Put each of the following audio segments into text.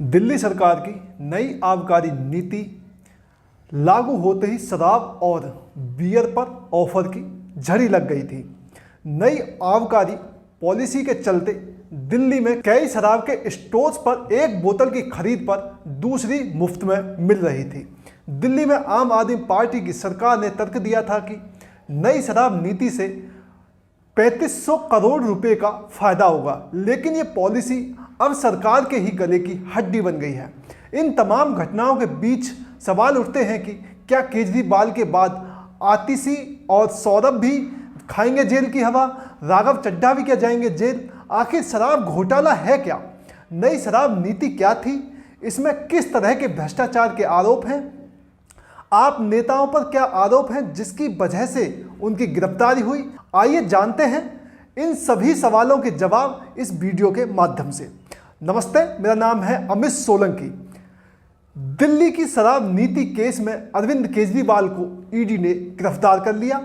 दिल्ली सरकार की नई आबकारी नीति लागू होते ही शराब और बियर पर ऑफर की झड़ी लग गई थी। नई आबकारी पॉलिसी के चलते दिल्ली में कई शराब के स्टोर्स पर एक बोतल की खरीद पर दूसरी मुफ्त में मिल रही थी। दिल्ली में आम आदमी पार्टी की सरकार ने तर्क दिया था कि नई शराब नीति से 3500 करोड़ रुपए का फायदा होगा, लेकिन ये पॉलिसी अब सरकार के ही गले की हड्डी बन गई है। इन तमाम घटनाओं के बीच सवाल उठते हैं कि क्या केजरीवाल के बाद आतिशी और सौरभ भी खाएंगे जेल की हवा, राघव चड्ढा भी क्या जाएंगे जेल? आखिर शराब घोटाला है क्या? नई शराब नीति क्या थी? इसमें किस तरह के भ्रष्टाचार के आरोप हैं? आप नेताओं पर क्या आरोप हैं जिसकी वजह से उनकी गिरफ्तारी हुई? आइए जानते हैं इन सभी सवालों के जवाब इस वीडियो के माध्यम से। नमस्ते, मेरा नाम है अमित सोलंकी। दिल्ली की शराब नीति केस में अरविंद केजरीवाल को ईडी ने गिरफ्तार कर लिया।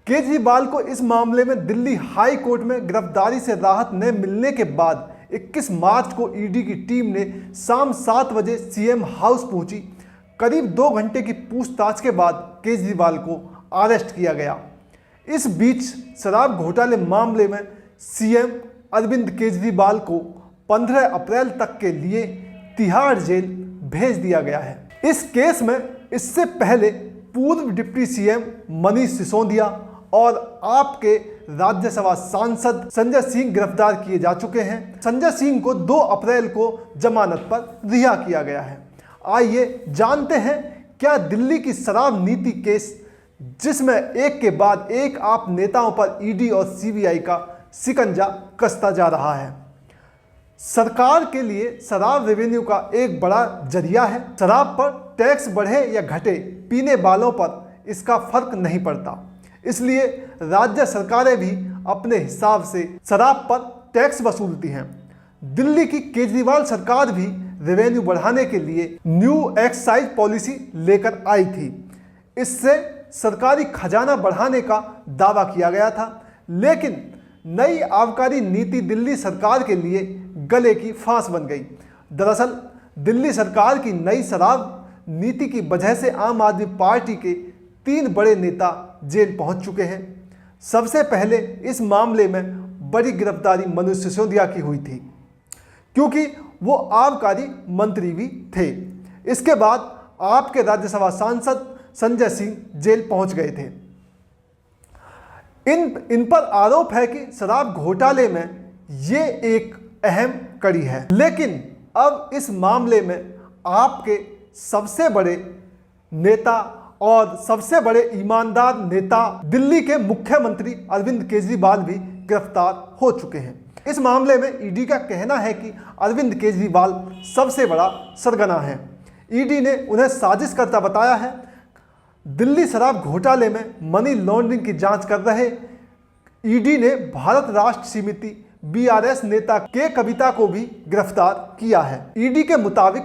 केजरीवाल को इस मामले में दिल्ली हाई कोर्ट में गिरफ्तारी से राहत न मिलने के बाद 21 मार्च को ईडी की टीम ने शाम 7 बजे सीएम हाउस पहुंची। करीब 2 घंटे की पूछताछ के बाद केजरीवाल को अरेस्ट किया गया। इस बीच शराब घोटाले मामले में सीएम अरविंद केजरीवाल को 15 अप्रैल तक के लिए तिहाड़ जेल भेज दिया गया है। इस केस में इससे पहले पूर्व डिप्टी सीएम मनीष सिसोदिया और आपके राज्यसभा सांसद संजय सिंह गिरफ्तार किए जा चुके हैं। संजय सिंह को 2 अप्रैल को जमानत पर रिहा किया गया है। आइए जानते हैं क्या दिल्ली की शराब नीति केस, जिसमें एक के बाद एक आप नेताओं पर ईडी और सीबीआई का शिकंजा कसता जा रहा है। सरकार के लिए शराब रेवेन्यू का एक बड़ा जरिया है। शराब पर टैक्स बढ़े या घटे, पीने वालों पर इसका फर्क नहीं पड़ता। इसलिए राज्य सरकारें भी अपने हिसाब से शराब पर टैक्स वसूलती हैं। दिल्ली की केजरीवाल सरकार भी रेवेन्यू बढ़ाने के लिए न्यू एक्साइज पॉलिसी लेकर आई थी। इससे सरकारी खजाना बढ़ाने का दावा किया गया था, लेकिन नई आबकारी नीति दिल्ली सरकार के लिए गले की फांस बन गई। दरअसल दिल्ली सरकार की नई शराब नीति की वजह से आम आदमी पार्टी के 3 बड़े नेता जेल पहुंच चुके हैं। सबसे पहले इस मामले में बड़ी गिरफ्तारी मनीष सिसोदिया की हुई थी, क्योंकि वो आबकारी मंत्री भी थे। इसके बाद आपके राज्यसभा सांसद संजय सिंह जेल पहुंच गए थे। इन पर आरोप है कि शराब घोटाले में ये एक अहम कड़ी है। लेकिन अब इस मामले में आपके सबसे बड़े नेता और सबसे बड़े ईमानदार नेता दिल्ली के मुख्यमंत्री अरविंद केजरीवाल भी गिरफ्तार हो चुके हैं। इस मामले में ईडी का कहना है कि अरविंद केजरीवाल सबसे बड़ा सरगना है। ईडी ने उन्हें साजिशकर्ता बताया है। दिल्ली शराब घोटाले में मनी लॉन्ड्रिंग की जांच कर रहे ईडी ने भारत राष्ट्र समिति बीआरएस नेता के कविता को भी गिरफ्तार किया है। ईडी के मुताबिक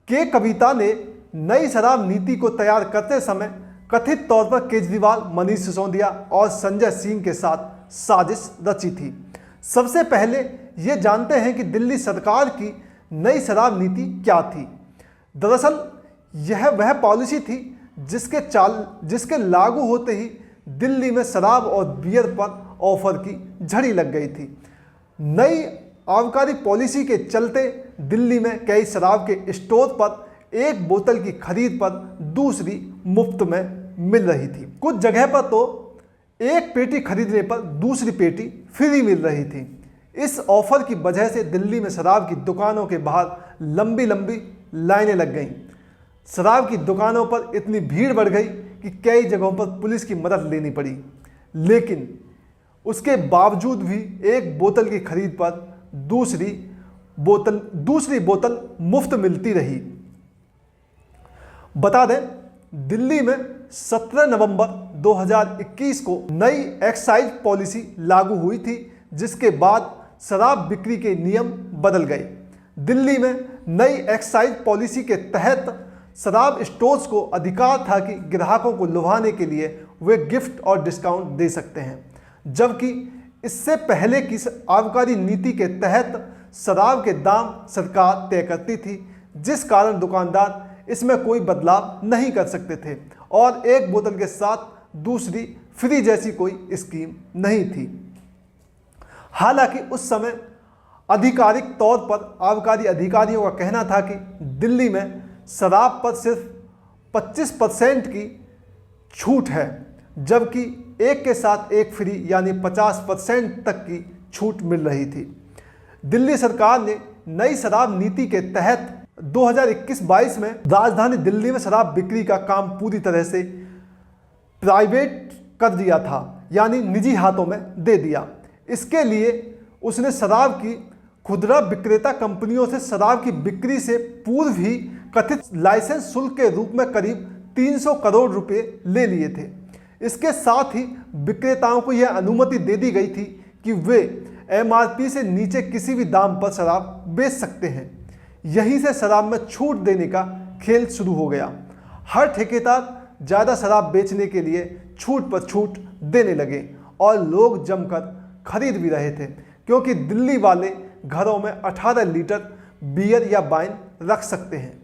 के कविता ने नई शराब नीति को तैयार करते समय कथित तौर पर केजरीवाल, मनीष सिसोदिया और संजय सिंह के साथ साजिश रची थी। सबसे पहले ये जानते हैं कि दिल्ली सरकार की नई शराब नीति क्या थी। दरअसल यह वह पॉलिसी थी जिसके लागू होते ही दिल्ली में शराब और बियर पर ऑफर की झड़ी लग गई थी। नई आबकारी पॉलिसी के चलते दिल्ली में कई शराब के स्टोर पर एक बोतल की खरीद पर दूसरी मुफ्त में मिल रही थी। कुछ जगह पर तो एक पेटी खरीदने पर दूसरी पेटी फ्री मिल रही थी। इस ऑफर की वजह से दिल्ली में शराब की दुकानों के बाहर लंबी लंबी लाइनें लग गईं। शराब की दुकानों पर इतनी भीड़ बढ़ गई कि कई जगहों पर पुलिस की मदद लेनी पड़ी, लेकिन उसके बावजूद भी एक बोतल की खरीद पर दूसरी बोतल मुफ्त मिलती रही। बता दें, दिल्ली में 17 नवंबर 2021 को नई एक्साइज पॉलिसी लागू हुई थी, जिसके बाद शराब बिक्री के नियम बदल गए। दिल्ली में नई एक्साइज पॉलिसी के तहत शराब स्टोर्स को अधिकार था कि ग्राहकों को लुभाने के लिए वे गिफ्ट और डिस्काउंट दे सकते हैं, जबकि इससे पहले की आबकारी नीति के तहत शराब के दाम सरकार तय करती थी, जिस कारण दुकानदार इसमें कोई बदलाव नहीं कर सकते थे और एक बोतल के साथ दूसरी फ्री जैसी कोई स्कीम नहीं थी। हालांकि उस समय आधिकारिक तौर पर आबकारी अधिकारियों का कहना था कि दिल्ली में शराब पर सिर्फ 25% की छूट है, जबकि एक के साथ एक फ्री यानी 50% तक की छूट मिल रही थी। दिल्ली सरकार ने नई शराब नीति के तहत 2021-22 में राजधानी दिल्ली में शराब बिक्री का काम पूरी तरह से प्राइवेट कर दिया था, यानी निजी हाथों में दे दिया। इसके लिए उसने शराब की खुदरा विक्रेता कंपनियों से शराब की बिक्री से पूर्व ही कथित लाइसेंस शुल्क के रूप में करीब 300 करोड़ रुपए ले लिए थे। इसके साथ ही विक्रेताओं को यह अनुमति दे दी गई थी कि वे एमआरपी से नीचे किसी भी दाम पर शराब बेच सकते हैं। यहीं से शराब में छूट देने का खेल शुरू हो गया। हर ठेकेदार ज़्यादा शराब बेचने के लिए छूट पर छूट देने लगे और लोग जमकर खरीद भी रहे थे, क्योंकि दिल्ली वाले घरों में 18 लीटर बियर या वाइन रख सकते हैं।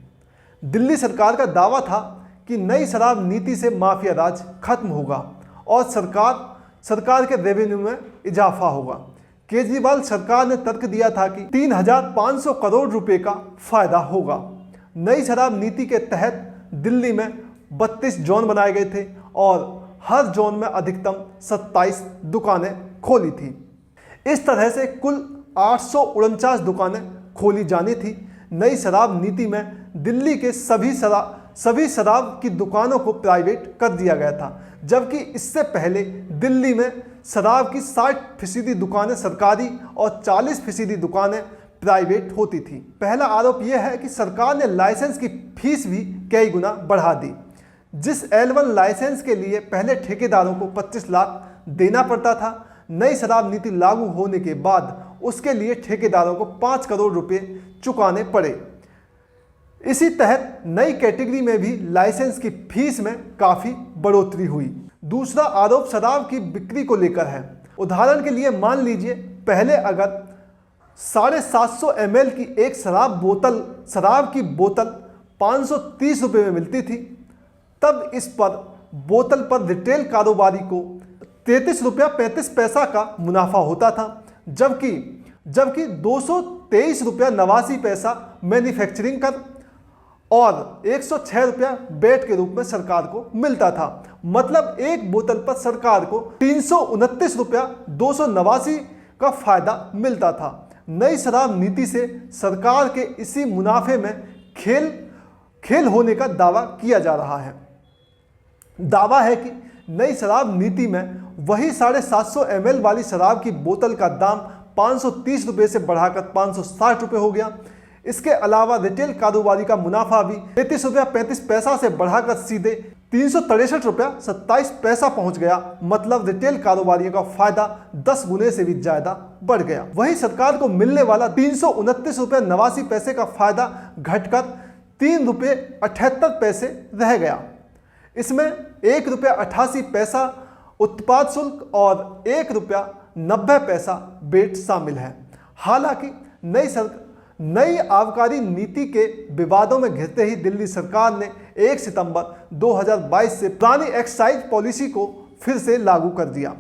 दिल्ली सरकार का दावा था कि नई शराब नीति से माफिया राज खत्म होगा और सरकार के रेवेन्यू में इजाफा होगा। केजरीवाल सरकार ने तर्क दिया था कि 3,500 करोड़ रुपए का फायदा होगा। नई शराब नीति के तहत दिल्ली में 32 जोन बनाए गए थे और हर जोन में अधिकतम 27 दुकानें खोली थी। इस तरह से कुल 849 दुकानें खोली जानी थी। नई शराब नीति में दिल्ली के सभी शराब की दुकानों को प्राइवेट कर दिया गया था, जबकि इससे पहले दिल्ली में शराब की 60% दुकानें सरकारी और 40% दुकानें प्राइवेट होती थी। पहला आरोप यह है कि सरकार ने लाइसेंस की फीस भी कई गुना बढ़ा दी। जिस L1 लाइसेंस के लिए पहले ठेकेदारों को 25 लाख देना पड़ता था, नई शराब नीति लागू होने के बाद उसके लिए ठेकेदारों को 5 करोड़ रुपए चुकाने पड़े। इसी तहत नई कैटेगरी में भी लाइसेंस की फीस में काफ़ी बढ़ोतरी हुई। दूसरा आरोप शराब की बिक्री को लेकर है। उदाहरण के लिए मान लीजिए, पहले अगर 750 ml की एक शराब की बोतल 530 रुपये में मिलती थी, तब इस पर बोतल पर रिटेल कारोबारी को 33 रुपया 35 पैसा का मुनाफा होता था, जबकि 223 रुपया 89 पैसा मैन्युफैक्चरिंग कर और 106 रुपया बेट के रूप में सरकार को मिलता था। मतलब एक बोतल पर सरकार को 329 रुपया 289 का फायदा मिलता था। नई शराब नीति से सरकार के इसी मुनाफे में खेल होने का दावा किया जा रहा है। दावा है कि नई शराब नीति में वही 750 ml वाली शराब की बोतल का दाम 530 रुपये से बढ़ाकर 560 रुपये हो गया। इसके अलावा रिटेल कारोबारी का मुनाफा भी 33 रुपया 35 पैसा से बढ़ाकर सीधे 363 रुपया 27 पैसा पहुंच गया। मतलब रिटेल कारोबारियों का फायदा 10 गुने से भी ज्यादा बढ़ गया। वही सरकार को मिलने वाला 329 रुपया 89 पैसे का फायदा घटकर 3 रुपये 78 पैसे रह गया। इसमें 1 रुपया 88 पैसा उत्पाद शुल्क और 1 रुपया 90 पैसा बेट शामिल है। हालांकि नई आबकारी नीति के विवादों में घिरते ही दिल्ली सरकार ने 1 सितंबर 2022 से पुरानी एक्साइज पॉलिसी को फिर से लागू कर दिया,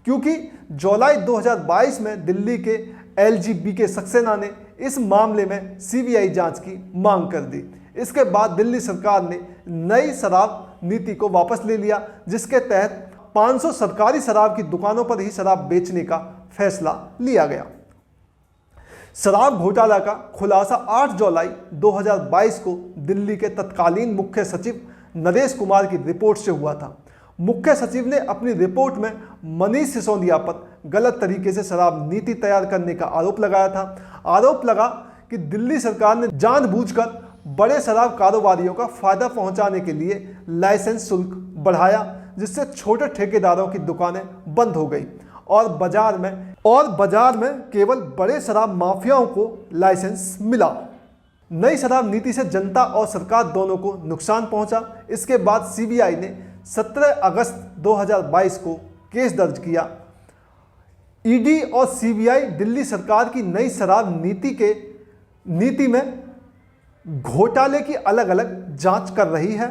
क्योंकि जुलाई 2022 में दिल्ली के LGB सक्सेना ने इस मामले में CBI जांच की मांग कर दी। इसके बाद दिल्ली सरकार ने नई शराब नीति को वापस ले लिया, जिसके तहत 500 सरकारी शराब की दुकानों पर ही शराब बेचने का फैसला लिया गया। शराब घोटाला का खुलासा 8 जुलाई 2022 को दिल्ली के तत्कालीन मुख्य सचिव नरेश कुमार की रिपोर्ट से हुआ था। मुख्य सचिव ने अपनी रिपोर्ट में मनीष सिसोदिया पर गलत तरीके से शराब नीति तैयार करने का आरोप लगाया था। आरोप लगा कि दिल्ली सरकार ने जानबूझकर बड़े शराब कारोबारियों का फायदा पहुंचाने के लिए लाइसेंस शुल्क बढ़ाया, जिससे छोटे ठेकेदारों की दुकानें बंद हो गई और बाजार में केवल बड़े शराब माफियाओं को लाइसेंस मिला। नई शराब नीति से जनता और सरकार दोनों को नुकसान पहुंचा। इसके बाद CBI ने 17 अगस्त 2022 को केस दर्ज किया ईडी और सीबीआई दिल्ली सरकार की नई शराब नीति में घोटाले की अलग अलग जांच कर रही है।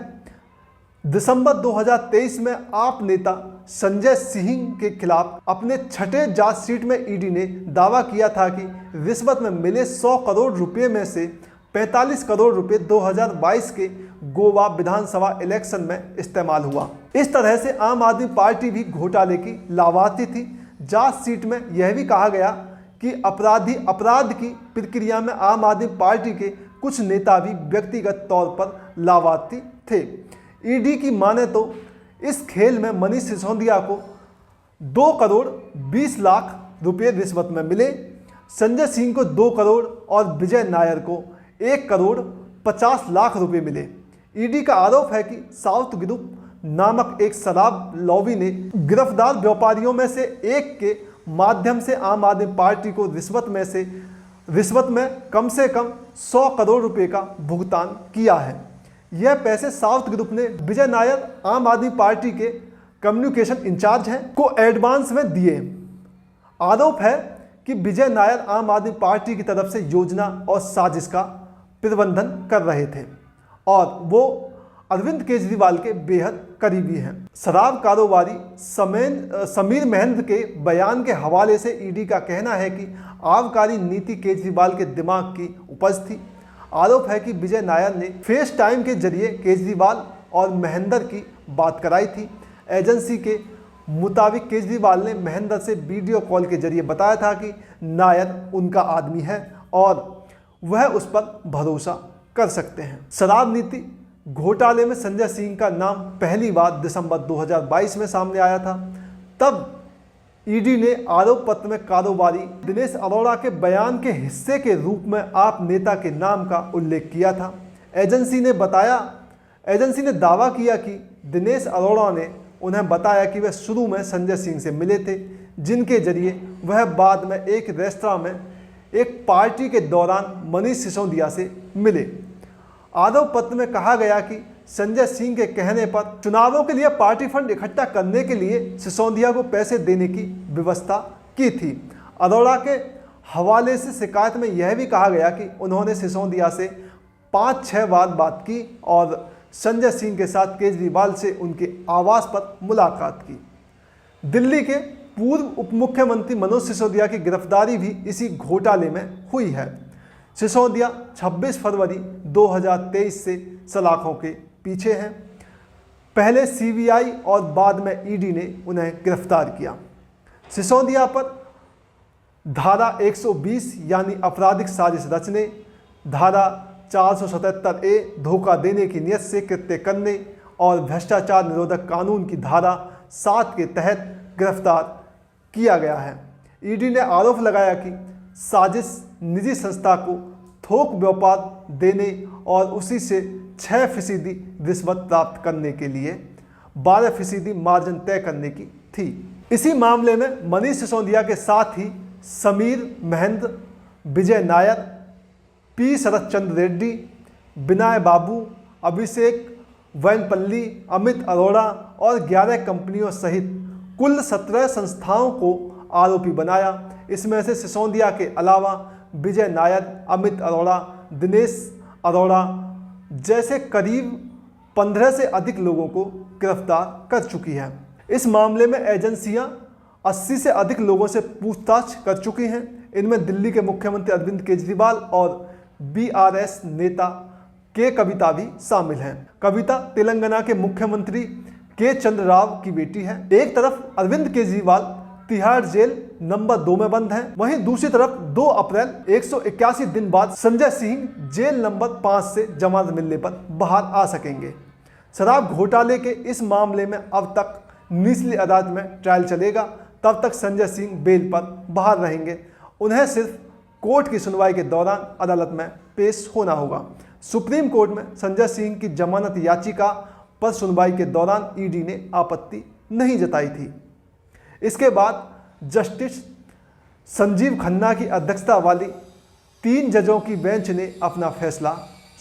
दिसंबर 2023 में आप नेता संजय सिंह के खिलाफ अपने छठे चार्जशीट में ईडी ने दावा किया था कि रिश्वत में मिले 100 करोड़ रुपए में से 45 करोड़ रुपए 2022 के गोवा विधानसभा इलेक्शन में इस्तेमाल हुआ। इस तरह से आम आदमी पार्टी भी घोटाले की लाभार्थी थी। चार्जशीट में यह भी कहा गया कि अपराध की प्रक्रिया में आम आदमी पार्टी के कुछ नेता भी व्यक्तिगत तौर पर लाभार्थी थे। ईडी की माने तो इस खेल में मनीष सिसोदिया को 2 करोड़ 20 लाख रुपए रिश्वत में मिले, संजय सिंह को 2 करोड़ और विजय नायर को 1 करोड़ 50 लाख रुपए मिले। ईडी का आरोप है कि साउथ ग्रुप नामक एक शराब लॉबी ने गिरफ्तार व्यापारियों में से एक के माध्यम से आम आदमी पार्टी को रिश्वत में कम से कम 100 करोड़ रुपए का भुगतान किया है। यह पैसे साउथ ग्रुप ने विजय नायर, आम आदमी पार्टी के कम्युनिकेशन इंचार्ज हैं, को एडवांस में दिए। आरोप है कि विजय नायर आम आदमी पार्टी की तरफ से योजना और साजिश का प्रबंधन कर रहे थे और वो अरविंद केजरीवाल के बेहद करीबी हैं। शराब कारोबारी समीर महेंद्र के बयान के हवाले से ईडी का कहना है कि आबकारी नीति केजरीवाल के दिमाग की उपज थी। आरोप है कि विजय नायर ने फेस टाइम के जरिए केजरीवाल और महेंद्र की बात कराई थी। एजेंसी के मुताबिक केजरीवाल ने महेंद्र से वीडियो कॉल के जरिए बताया था कि नायर उनका आदमी है और वह उस पर भरोसा कर सकते हैं। शराब नीति घोटाले में संजय सिंह का नाम पहली बार दिसंबर 2022 में सामने आया था। तब ईडी ने आरोप पत्र में कारोबारी दिनेश अरोड़ा के बयान के हिस्से के रूप में आप नेता के नाम का उल्लेख किया था। एजेंसी ने दावा किया कि दिनेश अरोड़ा ने उन्हें बताया कि वह शुरू में संजय सिंह से मिले थे, जिनके जरिए वह बाद में एक रेस्तरां में एक पार्टी के दौरान मनीष सिसोदिया से मिले। आरोप पत्र में कहा गया कि संजय सिंह के कहने पर चुनावों के लिए पार्टी फंड इकट्ठा करने के लिए सिसोदिया को पैसे देने की व्यवस्था की थी। अरोड़ा के हवाले से शिकायत में यह भी कहा गया कि उन्होंने सिसोदिया से 5-6 बार बात की और संजय सिंह के साथ केजरीवाल से उनके आवास पर मुलाकात की। दिल्ली के पूर्व उप मुख्यमंत्री मनोज सिसोदिया की गिरफ्तारी भी इसी घोटाले में हुई है। सिसोदिया 26 फरवरी 2023 से सलाखों के पीछे हैं। पहले सीबीआई और बाद में ईडी ने उन्हें गिरफ्तार किया। सिसोदिया पर धारा 120 यानी आपराधिक साजिश रचने, धारा 477A धोखा देने की नियत से कृत्य करने और भ्रष्टाचार निरोधक कानून की धारा 7 के तहत गिरफ्तार किया गया है। ईडी ने आरोप लगाया कि साजिश निजी संस्था को थोक व्यापार देने और उसी से 6% रिश्वत प्राप्त करने के लिए 12% मार्जिन तय करने की थी। इसी मामले में मनीष सिसोदिया के साथ ही समीर महेंद्र, विजय नायर, पी शरद चंद्र रेड्डी, विनय बाबू, अभिषेक वैनपल्ली, अमित अरोड़ा और 11 कंपनियों सहित कुल 17 संस्थाओं को आरोपी बनाया। इसमें से सिसोदिया के अलावा विजय नायर, अमित अरोड़ा, दिनेश अरोड़ा जैसे करीब 15 से अधिक लोगों को गिरफ्तार कर चुकी है। इस मामले में एजेंसियां 80 से अधिक लोगों से पूछताछ कर चुकी हैं। इनमें दिल्ली के मुख्यमंत्री अरविंद केजरीवाल और बीआरएस नेता के कविता भी शामिल हैं। कविता तेलंगाना के मुख्यमंत्री के चंद्र राव की बेटी है। एक तरफ अरविंद केजरीवाल तिहाड़ जेल नंबर 2 में बंद हैं, वहीं दूसरी तरफ 2 अप्रैल 181 दिन बाद संजय सिंह जेल नंबर 5 से जमानत मिलने पर बाहर आ सकेंगे। शराब घोटाले के इस मामले में अब तक निचली अदालत में ट्रायल चलेगा। तब तक संजय सिंह बेल पर बाहर रहेंगे। उन्हें सिर्फ कोर्ट की सुनवाई के दौरान अदालत में पेश होना होगा। सुप्रीम कोर्ट में संजय सिंह की जमानत याचिका पर सुनवाई के दौरान ईडी ने आपत्ति नहीं जताई थी। इसके बाद जस्टिस संजीव खन्ना की अध्यक्षता वाली 3 जजों की बेंच ने अपना फैसला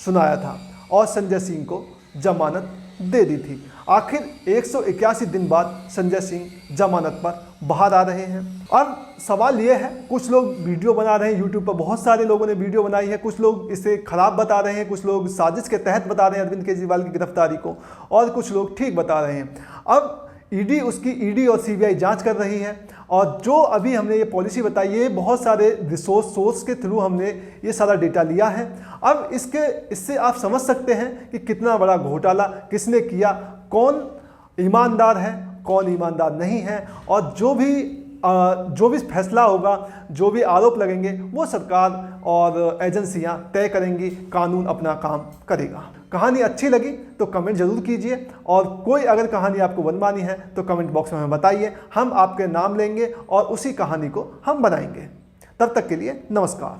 सुनाया था और संजय सिंह को जमानत दे दी थी। आखिर 181 दिन बाद संजय सिंह जमानत पर बाहर आ रहे हैं। अब सवाल ये है, कुछ लोग वीडियो बना रहे हैं यूट्यूब पर, बहुत सारे लोगों ने वीडियो बनाई है, कुछ लोग इसे खराब बता रहे हैं, कुछ लोग साजिश के तहत बता रहे हैं अरविंद केजरीवाल की गिरफ्तारी को, और कुछ लोग ठीक बता रहे हैं। अब ईडी और सीबीआई जांच कर रही है, और जो अभी हमने ये पॉलिसी बताई, ये बहुत सारे सोर्स के थ्रू हमने ये सारा डेटा लिया है। अब इससे आप समझ सकते हैं कि कितना बड़ा घोटाला किसने किया, कौन ईमानदार है, कौन ईमानदार नहीं है, और जो भी फैसला होगा, जो भी आरोप लगेंगे, वो सरकार और एजेंसियां तय करेंगी, कानून अपना काम करेगा। कहानी अच्छी लगी तो कमेंट जरूर कीजिए, और कोई अगर कहानी आपको बनवानी है तो कमेंट बॉक्स में हमें बताइए, हम आपके नाम लेंगे और उसी कहानी को हम बनाएंगे। तब तक के लिए नमस्कार।